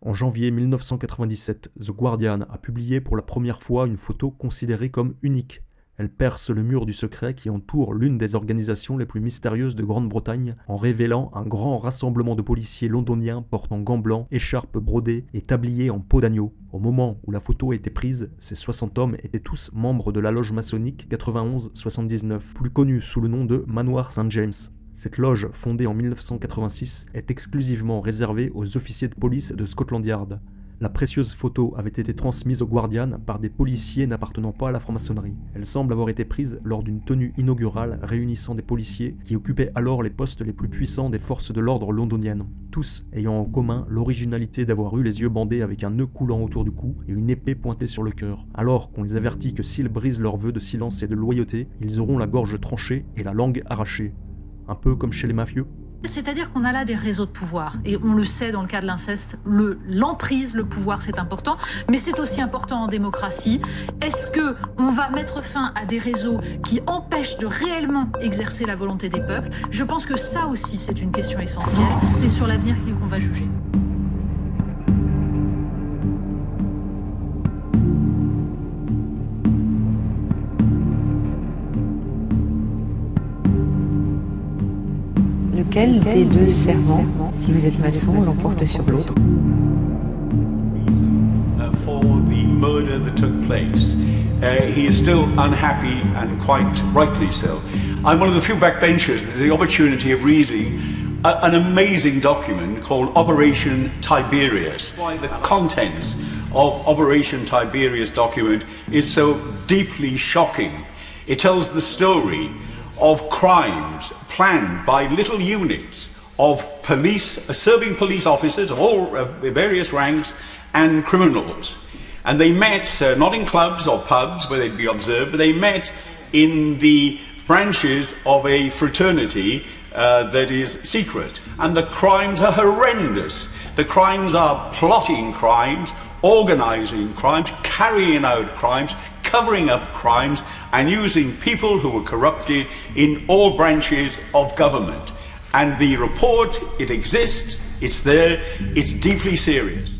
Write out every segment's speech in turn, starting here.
En janvier 1997, The Guardian a publié pour la première fois une photo considérée comme unique. Elle perce le mur du secret qui entoure l'une des organisations les plus mystérieuses de Grande-Bretagne en révélant un grand rassemblement de policiers londoniens portant gants blancs, écharpes brodées et tabliers en peau d'agneau. Au moment où la photo a été prise, ces 60 hommes étaient tous membres de la loge maçonnique 91-79, plus connue sous le nom de Manoir St. James. Cette loge, fondée en 1986, est exclusivement réservée aux officiers de police de Scotland Yard. La précieuse photo avait été transmise au Guardian par des policiers n'appartenant pas à la franc-maçonnerie. Elle semble avoir été prise lors d'une tenue inaugurale réunissant des policiers qui occupaient alors les postes les plus puissants des forces de l'ordre londoniennes, tous ayant en commun l'originalité d'avoir eu les yeux bandés avec un nœud coulant autour du cou et une épée pointée sur le cœur, alors qu'on les avertit que s'ils brisent leur vœu de silence et de loyauté, ils auront la gorge tranchée et la langue arrachée. Un peu comme chez les mafieux. C'est-à-dire qu'on a là des réseaux de pouvoir, et on le sait dans le cas de l'inceste, l'emprise, le pouvoir, c'est important, mais c'est aussi important en démocratie. Est-ce qu'on va mettre fin à des réseaux qui empêchent de réellement exercer la volonté des peuples? Je pense que ça aussi, c'est une question essentielle. C'est sur l'avenir qu'on va juger. Lequel des deux serments, si vous êtes maçon, l'emporte sur l'autre? For the murder that took place, he is still unhappy and quite rightly so. I'm one of the few backbenchers that had the opportunity of reading an amazing document called Operation Tiberius. Why the contents of Operation Tiberius document is so deeply shocking. It tells the story of crimes planned by little units of police, serving police officers of all various ranks and criminals. And they met not in clubs or pubs where they'd be observed, but they met in the branches of a fraternity that is secret. And the crimes are horrendous. The crimes are plotting crimes, organizing crimes, carrying out crimes, covering up crimes, and using people who were corrupted in all branches of government. And the report, it exists, it's there, it's deeply serious.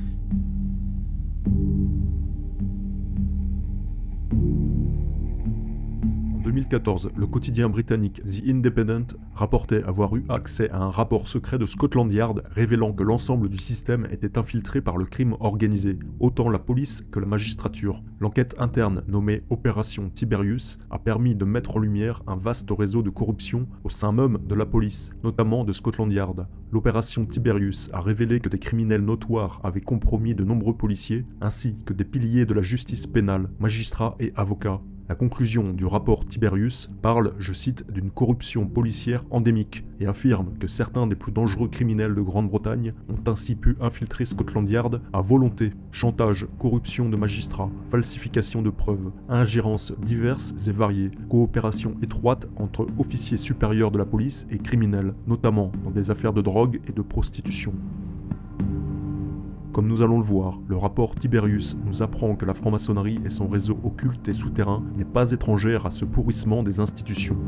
En 2014, le quotidien britannique The Independent rapportait avoir eu accès à un rapport secret de Scotland Yard révélant que l'ensemble du système était infiltré par le crime organisé, autant la police que la magistrature. L'enquête interne nommée Opération Tiberius a permis de mettre en lumière un vaste réseau de corruption au sein même de la police, notamment de Scotland Yard. L'opération Tiberius a révélé que des criminels notoires avaient compromis de nombreux policiers, ainsi que des piliers de la justice pénale, magistrats et avocats. La conclusion du rapport Tiberius parle, je cite, d'une corruption policière endémique et affirme que certains des plus dangereux criminels de Grande-Bretagne ont ainsi pu infiltrer Scotland Yard à volonté. Chantage, corruption de magistrats, falsification de preuves, ingérences diverses et variées, coopération étroite entre officiers supérieurs de la police et criminels, notamment dans des affaires de drogue et de prostitution. Comme nous allons le voir, le rapport Tiberius nous apprend que la franc-maçonnerie et son réseau occulte et souterrain n'est pas étrangère à ce pourrissement des institutions.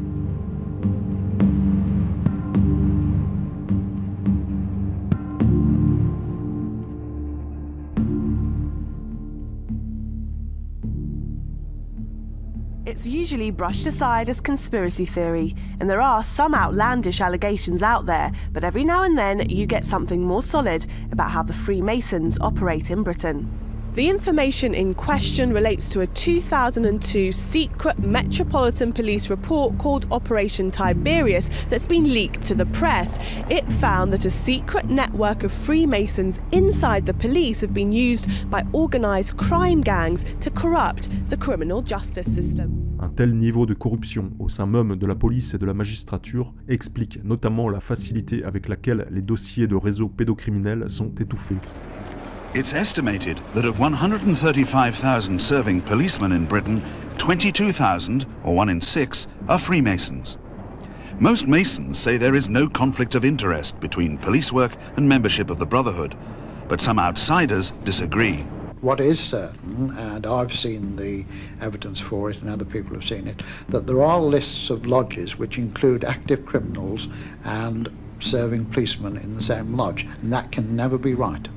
It's usually brushed aside as conspiracy theory, and there are some outlandish allegations out there, but every now and then you get something more solid about how the Freemasons operate in Britain. The information in question relates to a 2002 secret Metropolitan Police report called Operation Tiberius that's been leaked to the press. It found that a secret network of Freemasons inside the police have been used by organised crime gangs to corrupt the criminal justice system. Un tel niveau de corruption au sein même de la police et de la magistrature explique notamment la facilité avec laquelle les dossiers de réseaux pédocriminels sont étouffés. It's estimated that of 135,000 serving policemen in Britain, 22,000, or 1 in 6, are Freemasons. Most Masons say there is no conflict of interest between police work and membership of the Brotherhood, but some outsiders disagree. What is certain, and I've seen the evidence for it and other people have seen it, that there are lists of lodges which include active criminals and serving policemen in the same lodge, and that can never be right.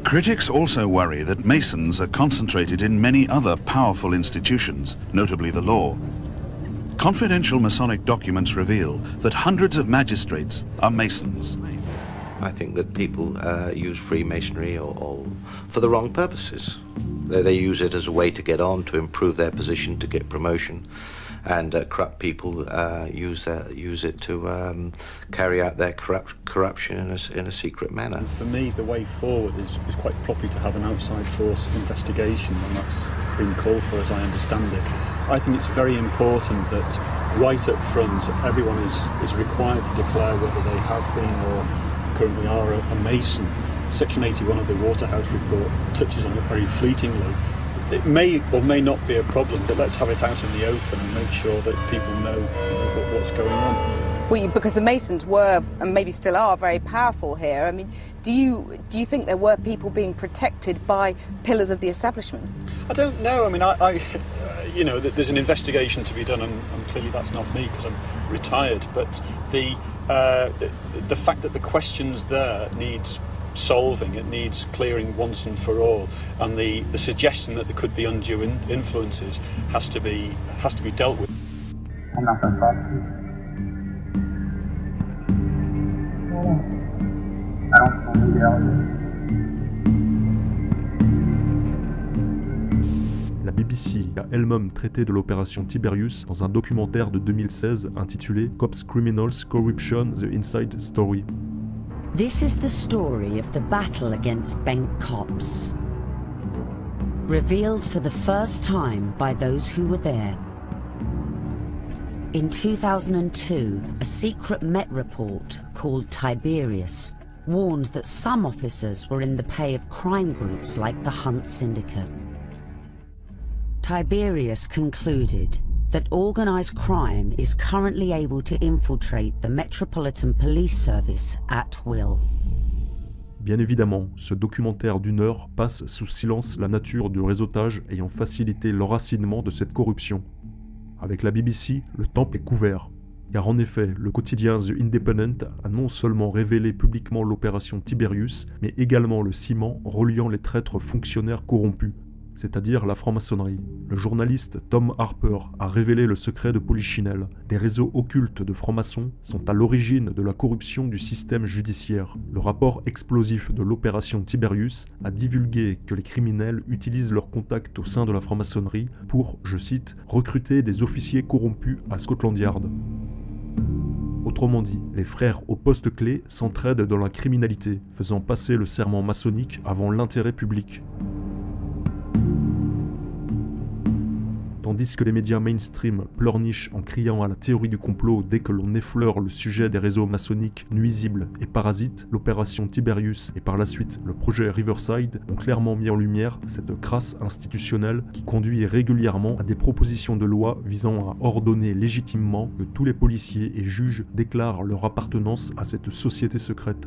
Critics also worry that Masons are concentrated in many other powerful institutions, notably the law. Confidential Masonic documents reveal that hundreds of magistrates are Masons. I think that people use Freemasonry or for the wrong purposes. They use it as a way to get on, to improve their position, to get promotion. And corrupt people use it to carry out their corruption in a secret manner. And for me, the way forward is quite properly to have an outside force investigation, and that's been called for as I understand it. I think it's very important that right up front, everyone is required to declare whether they have been or currently are a Mason. Section 81 of the Waterhouse Report touches on it very fleetingly. It may or may not be a problem, but let's have it out in the open and make sure that people know what's going on. Well, because the Masons were, and maybe still are, very powerful here. I mean, do you think there were people being protected by pillars of the establishment? I don't know. I mean, I you know, there's an investigation to be done, and clearly that's not me because I'm retired. But the fact that the questions there needs solving, it needs clearing once and for all, and the suggestion that there could be undue influences has to be dealt with. I'm not going to talk to you. I don't believe it. La BBC a elle-même traité de l'opération Tiberius dans un documentaire de 2016 intitulé Cops, Criminals, Corruption, The Inside Story. This is the story of the battle against bank cops, revealed for the first time by those who were there. In 2002, a secret Met report called Tiberius warned that some officers were in the pay of crime groups like the Hunt Syndicate. Tiberius concluded that organised crime is currently able to infiltrate the Metropolitan Police Service at will. Bien évidemment, ce documentaire d'1 heure passe sous silence la nature du réseautage ayant facilité l'enracinement de cette corruption. Avec la BBC, le temple est couvert. Car en effet, le quotidien The Independent a non seulement révélé publiquement l'opération Tiberius, mais également le ciment reliant les traîtres fonctionnaires corrompus, c'est-à-dire la franc-maçonnerie. Le journaliste Tom Harper a révélé le secret de Polichinelle. Des réseaux occultes de francs-maçons sont à l'origine de la corruption du système judiciaire. Le rapport explosif de l'opération Tiberius a divulgué que les criminels utilisent leurs contacts au sein de la franc-maçonnerie pour, je cite, recruter des officiers corrompus à Scotland Yard. Autrement dit, les frères au poste clé s'entraident dans la criminalité, faisant passer le serment maçonnique avant l'intérêt public. Tandis que les médias mainstream pleurnichent en criant à la théorie du complot dès que l'on effleure le sujet des réseaux maçonniques nuisibles et parasites, l'opération Tiberius et par la suite le projet Riverside ont clairement mis en lumière cette crasse institutionnelle qui conduit régulièrement à des propositions de loi visant à ordonner légitimement que tous les policiers et juges déclarent leur appartenance à cette société secrète.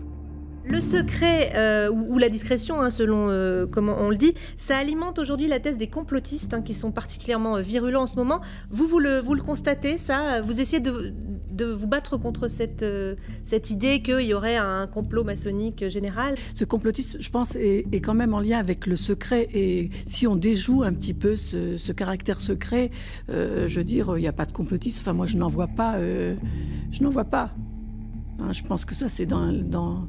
Le secret ou la discrétion, selon comment on le dit, ça alimente aujourd'hui la thèse des complotistes qui sont particulièrement virulents en ce moment. Vous le constatez, ça? Vous essayez de vous battre contre cette idée qu'il y aurait un complot maçonnique général? Ce complotisme, je pense, est quand même en lien avec le secret. Et si on déjoue un petit peu ce caractère secret, je veux dire, il n'y a pas de complotisme. Enfin, moi, je n'en vois pas. Je pense que ça, c'est dans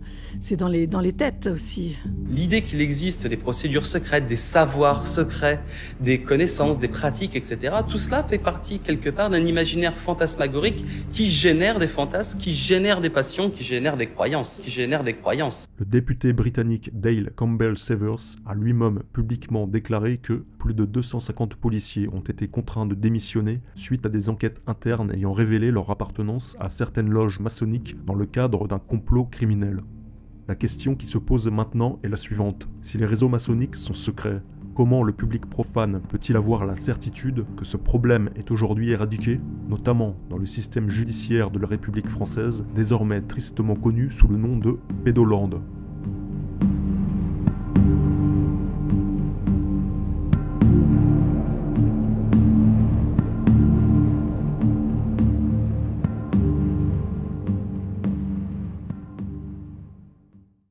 les têtes aussi. L'idée qu'il existe des procédures secrètes, des savoirs secrets, des connaissances, des pratiques, etc., tout cela fait partie, quelque part, d'un imaginaire fantasmagorique qui génère des fantasmes, qui génère des passions, qui génère des croyances, Le député britannique Dale Campbell-Savers a lui-même publiquement déclaré que plus de 250 policiers ont été contraints de démissionner suite à des enquêtes internes ayant révélé leur appartenance à certaines loges maçonniques dans le cadre d'un complot criminel. La question qui se pose maintenant est la suivante. Si les réseaux maçonniques sont secrets, comment le public profane peut-il avoir la certitude que ce problème est aujourd'hui éradiqué, notamment dans le système judiciaire de la République française, désormais tristement connu sous le nom de Pédoland ?